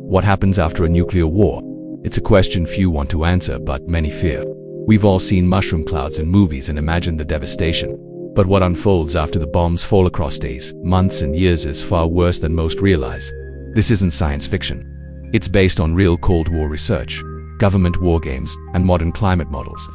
What happens after a nuclear war? It's a question few want to answer, but many fear. We've all seen mushroom clouds in movies and imagined the devastation. But what unfolds after the bombs fall across days, months, and years is far worse than most realize. This isn't science fiction. It's based on real Cold War research, government war games, and modern climate models.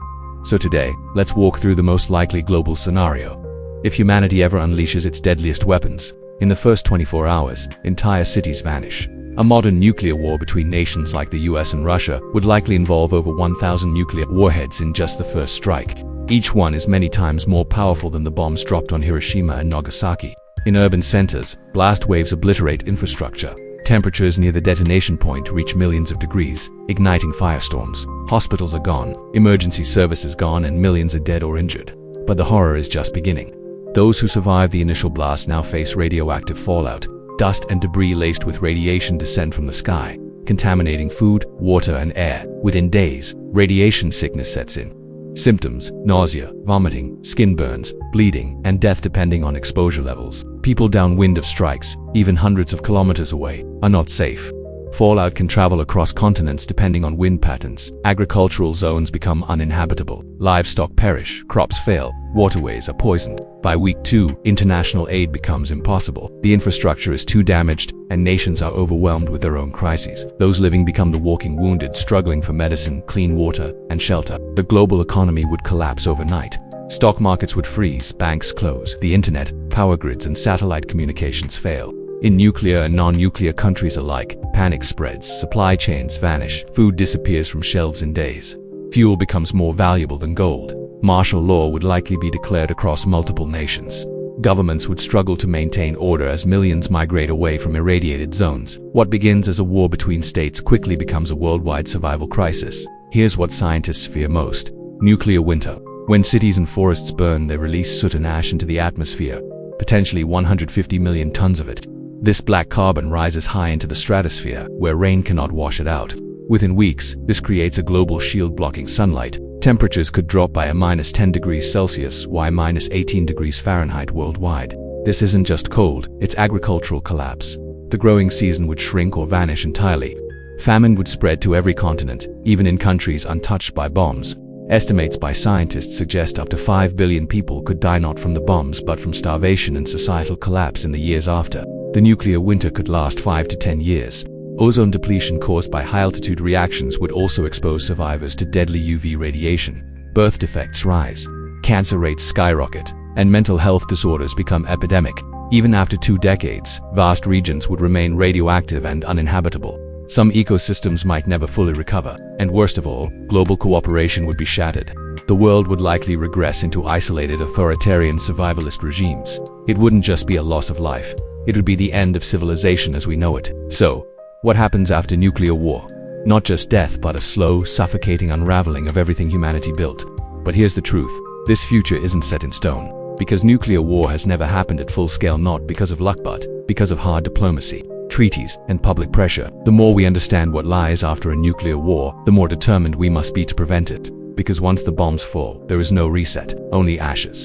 So today, let's walk through the most likely global scenario. If humanity ever unleashes its deadliest weapons, in the first 24 hours, entire cities vanish. A modern nuclear war between nations like the US and Russia would likely involve over 1,000 nuclear warheads in just the first strike. Each one is many times more powerful than the bombs dropped on Hiroshima and Nagasaki. In urban centers, blast waves obliterate infrastructure. Temperatures near the detonation point reach millions of degrees, igniting firestorms. Hospitals are gone, emergency services gone, and millions are dead or injured. But the horror is just beginning. Those who survived the initial blast now face radioactive fallout. Dust and debris laced with radiation descend from the sky, contaminating food, water, and air. Within days, radiation sickness sets in. Symptoms: nausea, vomiting, skin burns, bleeding, and death depending on exposure levels. People downwind of strikes, even hundreds of kilometers away, are not safe. Fallout can travel across continents depending on wind patterns. Agricultural zones become uninhabitable. Livestock perish, crops fail, waterways are poisoned. By week 2, international aid becomes impossible. The infrastructure is too damaged, and nations are overwhelmed with their own crises. Those living become the walking wounded, struggling for medicine, clean water, and shelter. The global economy would collapse overnight. Stock markets would freeze, banks close, the internet, power grids, and satellite communications fail. In nuclear and non-nuclear countries alike, panic spreads, supply chains vanish, food disappears from shelves in days. Fuel becomes more valuable than gold. Martial law would likely be declared across multiple nations. Governments would struggle to maintain order as millions migrate away from irradiated zones. What begins as a war between states quickly becomes a worldwide survival crisis. Here's what scientists fear most: nuclear winter. When cities and forests burn, they release soot and ash into the atmosphere, potentially 150 million tons of it. This black carbon rises high into the stratosphere, where rain cannot wash it out. Within weeks, this creates a global shield blocking sunlight. Temperatures could drop by a -10 degrees Celsius, while -18 degrees Fahrenheit worldwide. This isn't just cold, it's agricultural collapse. The growing season would shrink or vanish entirely. Famine would spread to every continent, even in countries untouched by bombs. Estimates by scientists suggest up to 5 billion people could die not from the bombs but from starvation and societal collapse in the years after. The nuclear winter could last 5 to 10 years. Ozone depletion caused by high-altitude reactions would also expose survivors to deadly UV radiation. Birth defects rise, cancer rates skyrocket, and mental health disorders become epidemic. Even after 2 decades, vast regions would remain radioactive and uninhabitable. Some ecosystems might never fully recover, and worst of all, global cooperation would be shattered. The world would likely regress into isolated authoritarian survivalist regimes. It wouldn't just be a loss of life. It would be the end of civilization as we know it. So, what happens after nuclear war? Not just death, but a slow, suffocating unraveling of everything humanity built. But here's the truth: this future isn't set in stone. Because nuclear war has never happened at full scale, not because of luck but because of hard diplomacy, treaties, and public pressure. The more we understand what lies after a nuclear war, the more determined we must be to prevent it. Because once the bombs fall, there is no reset, only ashes.